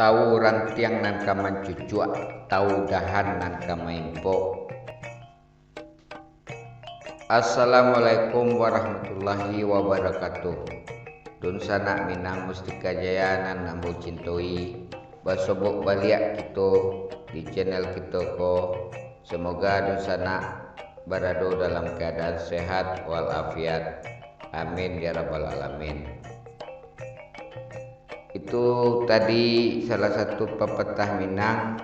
tahu rantiang nan kaman cucuk, tahu dahan nan kamaimpo. Assalamualaikum warahmatullahi wabarakatuh. Dun sana minang mustika jaya nan nambu cintoi basobok baliak kita di channel kita ko. Semoga dun sana berada dalam keadaan sehat walafiat. Amin ya rabbal alamin. Itu tadi salah satu pepatah Minang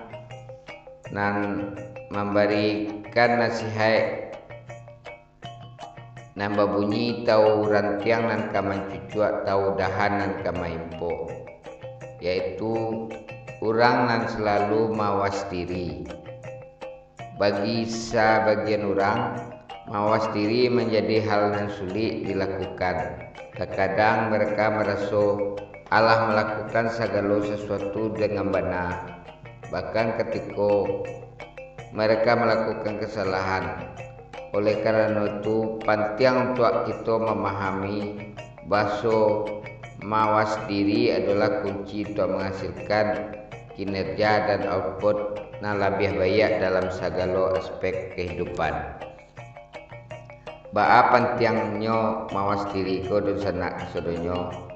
nan memberikan nasihat nan bunyi tahu rantiang nan kaman cucuk tahu dahan nan kamaimpo, yaitu orang nan selalu mawas diri. Bagi sebagian orang, mawas diri menjadi hal yang sulit dilakukan. Terkadang mereka merasa Allah melakukan segala sesuatu dengan benar, bahkan ketika mereka melakukan kesalahan. Oleh karena itu penting untuk kita memahami bahwa mawas diri adalah kunci untuk menghasilkan kinerja dan output yang lebih baik dalam segala aspek kehidupan. Ba'a pentingnya mawas diri ko dan sanak sedonyo.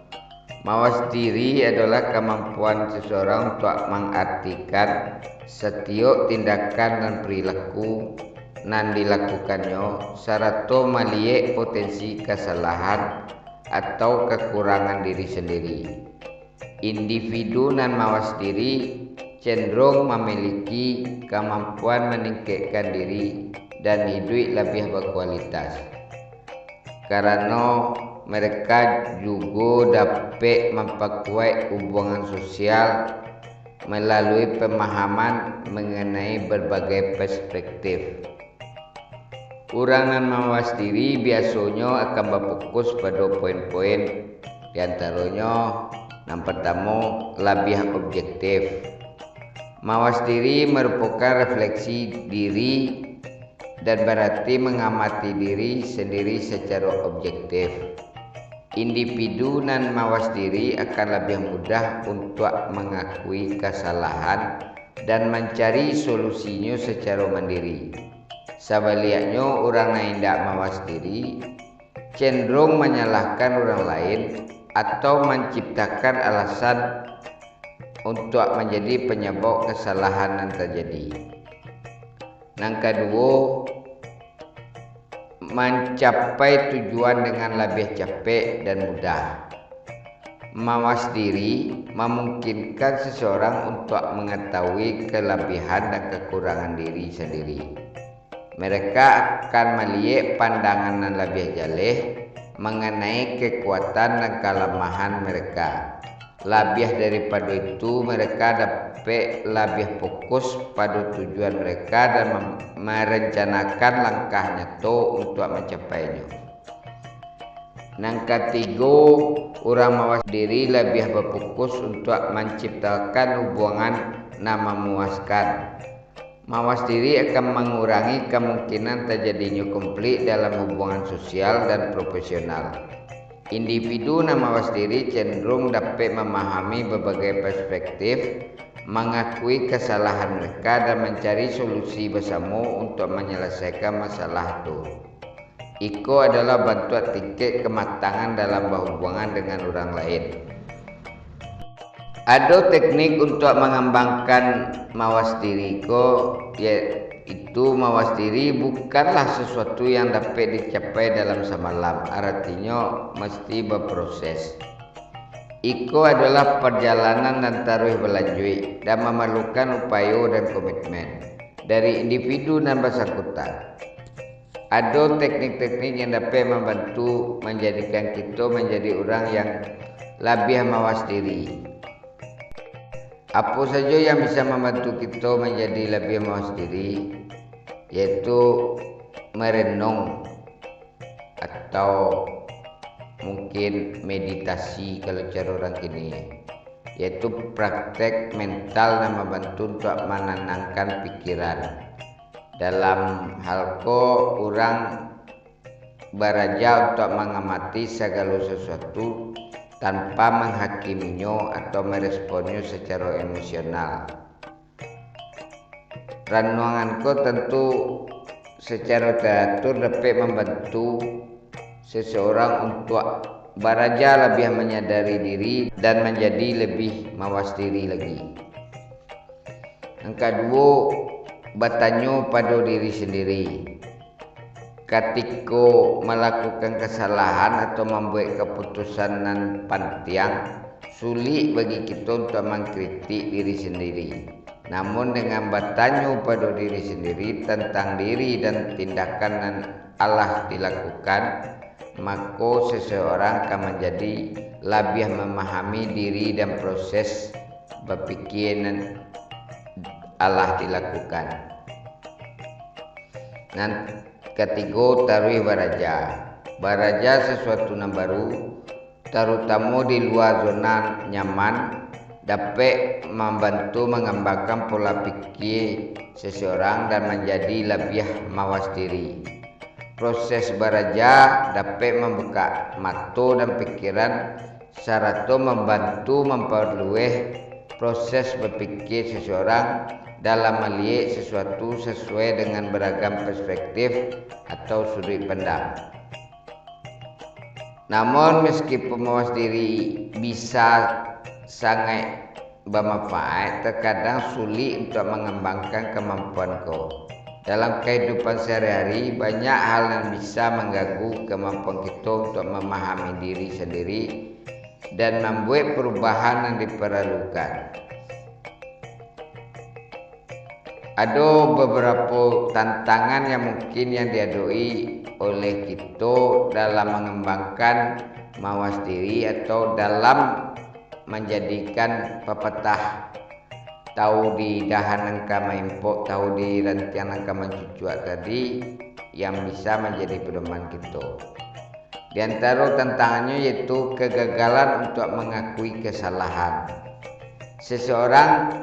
Mawas diri adalah kemampuan seseorang untuk mengartikan setiap tindakan dan perilaku yang dilakukannya serta melihat potensi kesalahan atau kekurangan diri sendiri. Individu yang mawas diri cenderung memiliki kemampuan meningkatkan diri dan hidup lebih berkualitas, karena mereka juga dapat memperkuat hubungan sosial melalui pemahaman mengenai berbagai perspektif. Orang yang mawas diri biasanya akan berfokus pada poin-poin, diantaranya yang pertama lebih objektif. Mawas diri merupakan refleksi diri dan berarti mengamati diri sendiri secara objektif. Individu nan mawas diri akan lebih mudah untuk mengakui kesalahan dan mencari solusinya secara mandiri. Sebaliknya, orang yang tidak mawas diri cenderung menyalahkan orang lain atau menciptakan alasan untuk menjadi penyebab kesalahan yang terjadi. Yang kedua, mencapai tujuan dengan lebih cepat dan mudah. Mawas diri memungkinkan seseorang untuk mengetahui kelebihan dan kekurangan diri sendiri. Mereka akan melihat pandangan yang lebih jauh mengenai kekuatan dan kelemahan mereka. Lebih daripada itu, mereka dapat lebih fokus pada tujuan mereka dan merencanakan langkah nyata untuk mencapainya. Yang ketiga, orang mawas diri lebih berfokus untuk menciptakan hubungan yang memuaskan. Mawas diri akan mengurangi kemungkinan terjadinya konflik dalam hubungan sosial dan profesional. Individu yang mawas diri cenderung dapat memahami berbagai perspektif, mengakui kesalahan mereka dan mencari solusi bersama untuk menyelesaikan masalah itu. Itu adalah bentuk tingkat kematangan dalam berhubungan dengan orang lain. Ada teknik untuk mengembangkan mawas diri ko, yaitu mawas diri bukanlah sesuatu yang dapat dicapai dalam semalam, artinya mesti berproses. Itu adalah perjalanan dan terus berlanjut dan memerlukan upaya dan komitmen dari individu dan bersangkutan. Ada teknik-teknik yang dapat membantu menjadikan kita menjadi orang yang lebih mawas diri. Apa saja yang bisa membantu kita menjadi lebih mawas diri, yaitu merenung atau mungkin meditasi kalau cara orang kini, yaitu praktek mental yang membantu untuk menenangkan pikiran. Dalam hal ko orang belajar untuk mengamati segala sesuatu tanpa menghakiminya atau meresponnya secara emosional. Renunganku tentu secara teratur dapat membantu seseorang untuk beraja lebih menyadari diri dan menjadi lebih mawas diri lagi. Yang kedua, bertanya pada diri sendiri. Ketika melakukan kesalahan atau membuat keputusan yang pantiang, sulit bagi kita untuk mengkritik diri sendiri. Namun dengan bertanya pada diri sendiri tentang diri dan tindakan yang Allah dilakukan, maka seseorang akan menjadi lebih memahami diri dan proses berpikir yang Allah dilakukan. Dan ketiga, taruh beraja sesuatu yang baru, terutama di luar zona nyaman, dapat membantu mengembangkan pola pikir seseorang dan menjadi lebih mawas diri. Proses beraja dapat membuka mata dan pikiran serta membantu memperluas proses berpikir seseorang dalam melihat sesuatu sesuai dengan beragam perspektif atau sudut pandang. Namun meskipun mawas diri bisa sangat bermanfaat, terkadang sulit untuk mengembangkan kemampuanku. Dalam kehidupan sehari-hari, banyak hal yang bisa mengganggu kemampuan kita untuk memahami diri sendiri dan membuat perubahan yang diperlukan. Ada beberapa tantangan yang mungkin dihadapi oleh kita dalam mengembangkan mawas diri atau dalam menjadikan pepatah tahu di dahan angka impok, tahu di rantian angka mencucuak tadi yang bisa menjadi pedoman kita. Di antara tantangannya yaitu kegagalan untuk mengakui kesalahan. Seseorang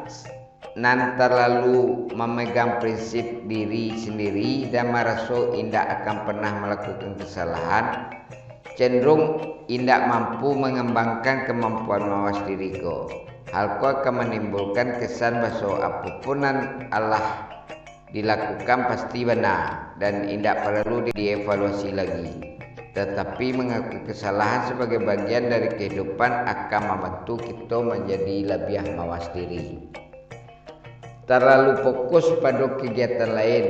nan terlalu memegang prinsip diri sendiri dan merasa tidak akan pernah melakukan kesalahan, cenderung tidak mampu mengembangkan kemampuan mawas diri ko. Hal ko akan menimbulkan kesan bahwa apapun yang Allah dilakukan pasti benar dan tidak perlu dievaluasi lagi. Tetapi mengakui kesalahan sebagai bagian dari kehidupan akan membantu kita menjadi lebih mawas diri. Terlalu fokus pada kegiatan lain.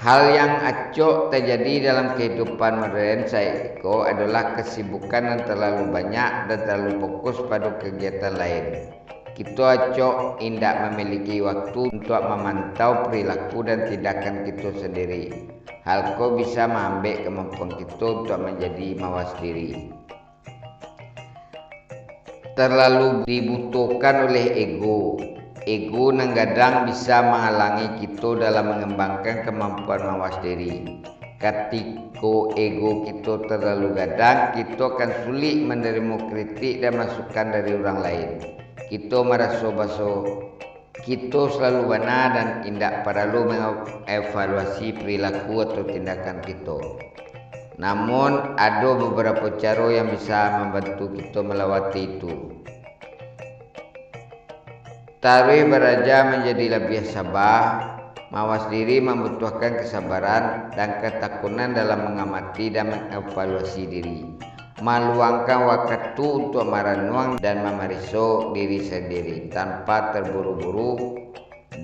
Hal yang acok terjadi dalam kehidupan modern saiko adalah kesibukan yang terlalu banyak dan terlalu fokus pada kegiatan lain. Kita acok tidak memiliki waktu untuk memantau perilaku dan tindakan kita sendiri. Hal ko bisa mengambil kemampuan kita untuk menjadi mawas diri. Terlalu dibutuhkan oleh ego. Ego kadang bisa menghalangi kita dalam mengembangkan kemampuan mawas diri. Ketika ego kita terlalu gadang, kita akan sulit menerima kritik dan masukan dari orang lain. Kita merasa bahwa kita selalu benar dan tidak perlu mengevaluasi perilaku atau tindakan kita. Namun ada beberapa cara yang bisa membantu kita melewati itu. Taruh beraja menjadi lebih sabar. Mawas diri membutuhkan kesabaran dan ketekunan dalam mengamati dan mengevaluasi diri. Meluangkan waktu untuk merenung dan memeriksa diri sendiri tanpa terburu-buru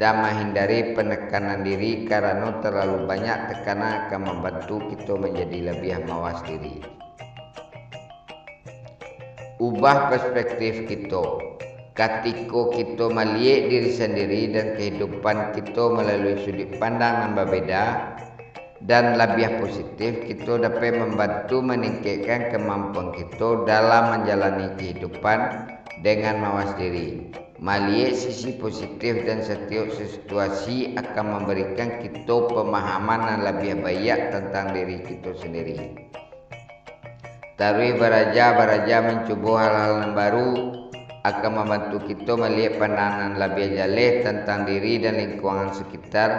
dan menghindari penekanan diri karena terlalu banyak tekanan akan membantu kita menjadi lebih mawas diri. Ubah perspektif kita. Ketika kita melihat diri sendiri dan kehidupan kita melalui sudut pandang yang berbeda dan lebih positif, kita dapat membantu meningkatkan kemampuan kita dalam menjalani kehidupan dengan mawas diri. Melihat sisi positif dan setiap situasi akan memberikan kita pemahaman yang lebih baik tentang diri kita sendiri. Taruh beraja mencoba hal-hal yang baru akan membantu kita melihat pandangan lebih jauh tentang diri dan lingkungan sekitar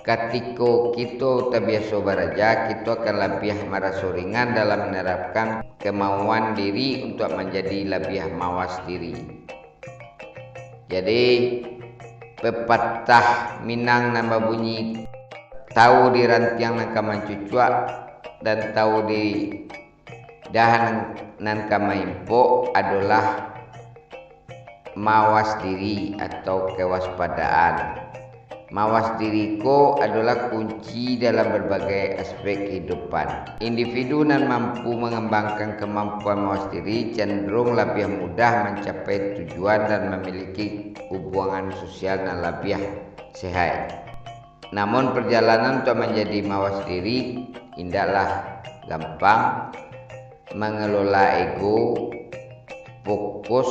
Ketika kita terbiasa beraja, kita akan lebih merasa ringan dalam menerapkan kemauan diri untuk menjadi lebih mawas diri. Jadi pepatah Minang nama bunyi tahu di rantiang nan kama cucuak dan tahu di dahan nan kama impo adalah mawas diri atau kewaspadaan. Mawas diriku adalah kunci dalam berbagai aspek kehidupan. Individu yang mampu mengembangkan kemampuan mawas diri cenderung lebih mudah mencapai tujuan dan memiliki hubungan sosial yang lebih sehat. Namun perjalanan untuk menjadi mawas diri tidaklah gampang. Mengelola ego, fokus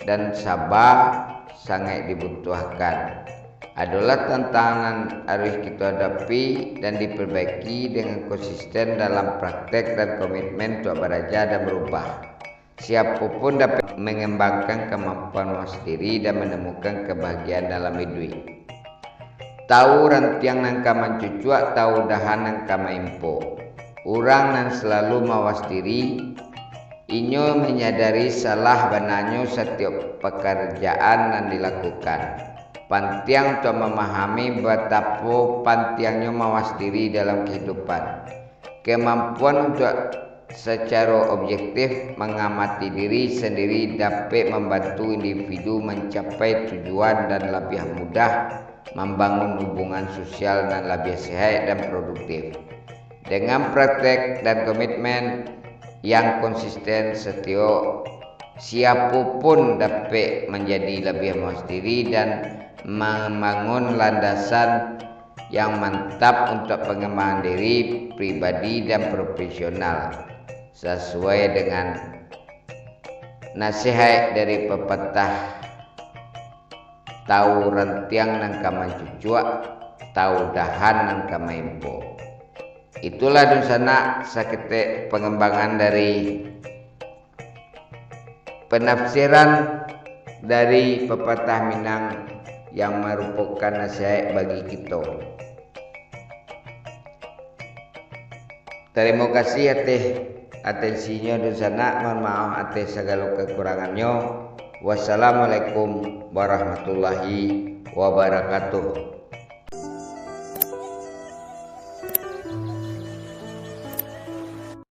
dan sabar sangat dibutuhkan. Adalah tantangan harus kita hadapi dan diperbaiki dengan konsisten dalam praktek dan komitmen untuk belajar dan berubah. Siapapun dapat mengembangkan kemampuan mawas diri dan menemukan kebahagiaan dalam hidup. Tahu rantiang nang kama cucuak, tahu dahan nang kama impo. Orang yang selalu mawas diri, inyo menyadari salah benarnya setiap pekerjaan yang dilakukan. Pantiang untuk memahami betapa pantiangnya mawas diri dalam kehidupan. Kemampuan untuk secara objektif mengamati diri sendiri dapat membantu individu mencapai tujuan dan lebih mudah membangun hubungan sosial yang lebih sehat dan produktif. Dengan praktek dan komitmen yang konsisten, siapapun dapat menjadi lebih mawas diri dan membangun landasan yang mantap untuk pengembangan diri pribadi dan profesional sesuai dengan nasihat dari pepatah tahu rantiang nang kama cucuak, tahu dahan nang kama impo. Itulah dosana sakete pengembangan dari penafsiran dari pepatah Minang yang merupakan nasihat bagi kita. Terima kasih atas atensinya dosana. Mohon maaf atas segala kekurangannya. Wassalamualaikum warahmatullahi wabarakatuh.